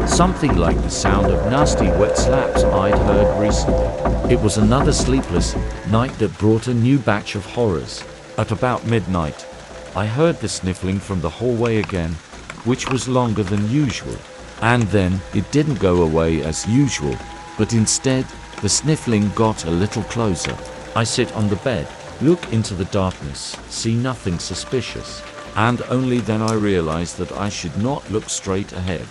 Something like the sound of nasty wet slaps I'd heard recently. It was another sleepless night that brought a new batch of horrors. At about midnight, I heard the sniffling from the hallway again, which was longer than usual. And then, it didn't go away as usual, but instead, the sniffling got a little closer. I sit on the bed, look into the darkness, see nothing suspicious, and only then I realize that I should not look straight ahead,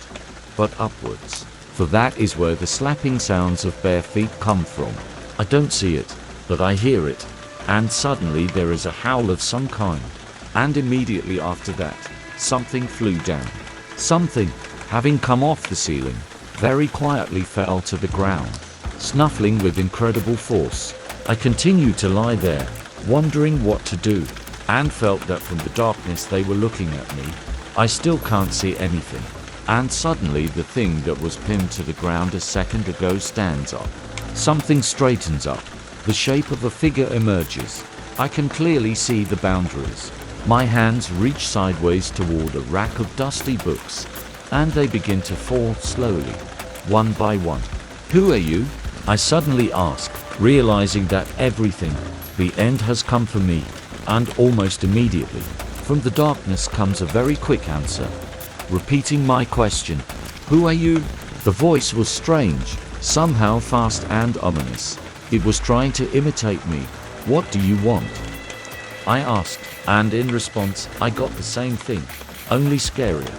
but upwards, for that is where the slapping sounds of bare feet come from. I don't see it, but I hear it, and suddenly there is a howl of some kind, and immediately after that, something flew down. Something, having come off the ceiling, very quietly fell to the ground, snuffling with incredible force. I continued to lie there, wondering what to do, and felt that from the darkness they were looking at me. I still can't see anything. And suddenly the thing that was pinned to the ground a second ago stands up. Something straightens up. The shape of a figure emerges. I can clearly see the boundaries. My hands reach sideways toward a rack of dusty books, and they begin to fall slowly, one by one. "Who are you?" I suddenly ask, realizing that everything, the end has come for me, and almost immediately, from the darkness comes a very quick answer, repeating my question, "Who are you?" The voice was strange, somehow fast and ominous. It was trying to imitate me. "What do you want?" I asked, and in response, I got the same thing, only scarier.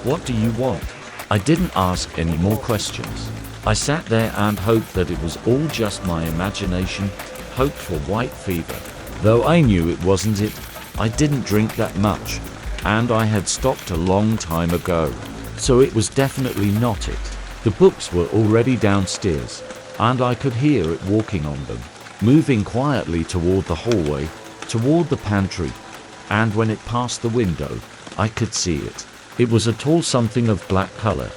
"What do you want?" I didn't ask any more questions. I sat there and hoped that it was all just my imagination, hoped for white fever. Though I knew it wasn't it, I didn't drink that much, and I had stopped a long time ago. So it was definitely not it. The books were already downstairs, and I could hear it walking on them, moving quietly toward the hallway, toward the pantry, and when it passed the window, I could see it. It was a tall something of black color,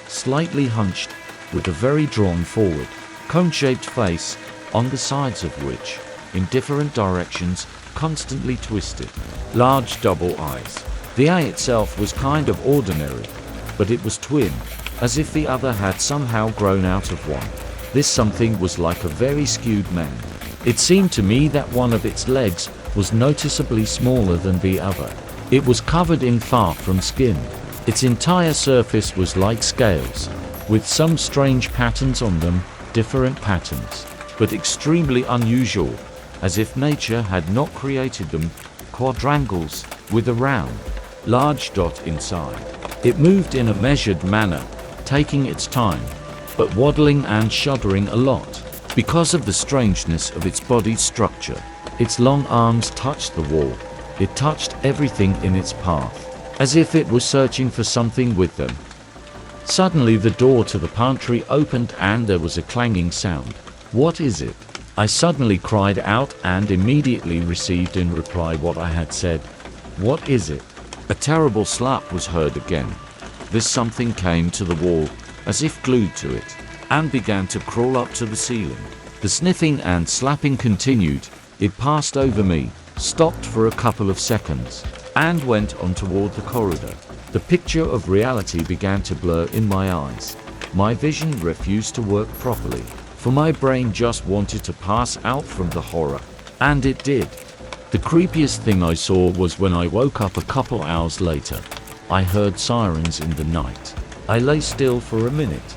slightly hunched, with a very drawn forward, cone-shaped face, on the sides of which, in different directions, constantly twisted. Large double eyes. The eye itself was kind of ordinary, but it was twin, as if the other had somehow grown out of one. This something was like a very skewed man. It seemed to me that one of its legs was noticeably smaller than the other. It was covered in far from skin. Its entire surface was like scales, with some strange patterns on them, different patterns, but extremely unusual, as if nature had not created them, quadrangles, with a round, large dot inside. It moved in a measured manner, taking its time, but waddling and shuddering a lot. Because of the strangeness of its body structure, its long arms touched the wall. It touched everything in its path, as if it was searching for something with them. Suddenly the door to the pantry opened and there was a clanging sound. "What is it?" I suddenly cried out and immediately received in reply what I had said. "What is it?" A terrible slap was heard again. This something came to the wall, as if glued to it, and began to crawl up to the ceiling. The sniffing and slapping continued. It passed over me, stopped for a couple of seconds, and went on toward the corridor. The picture of reality began to blur in my eyes. My vision refused to work properly, for my brain just wanted to pass out from the horror, and it did. The creepiest thing I saw was when I woke up a couple hours later. I heard sirens in the night. I lay still for a minute,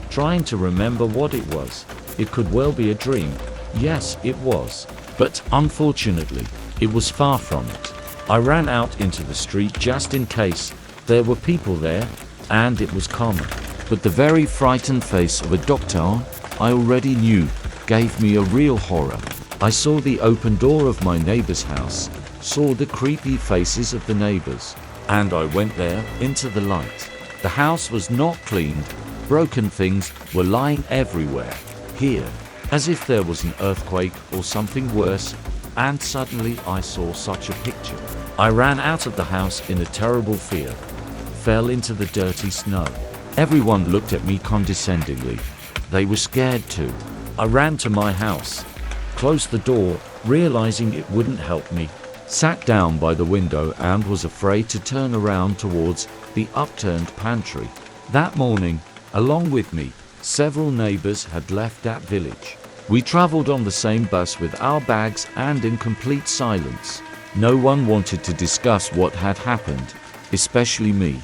trying to remember what it was. It could well be a dream. Yes, it was. But unfortunately, it was far from it. I ran out into the street just in case there were people there, and it was common. But the very frightened face of a doctor I already knew gave me a real horror. I saw the open door of my neighbor's house, saw the creepy faces of the neighbors, and I went there into the light. The house was not cleaned. Broken things were lying everywhere. Here, as if there was an earthquake or something worse, and suddenly I saw such a picture. I ran out of the house in a terrible fear, fell into the dirty snow. Everyone looked at me condescendingly. They were scared too. I ran to my house, closed the door, realizing it wouldn't help me, sat down by the window and was afraid to turn around towards the upturned pantry. That morning, Along with me, several neighbors had left that village. We traveled on the same bus with our bags and in complete silence. No one wanted to discuss what had happened, especially me.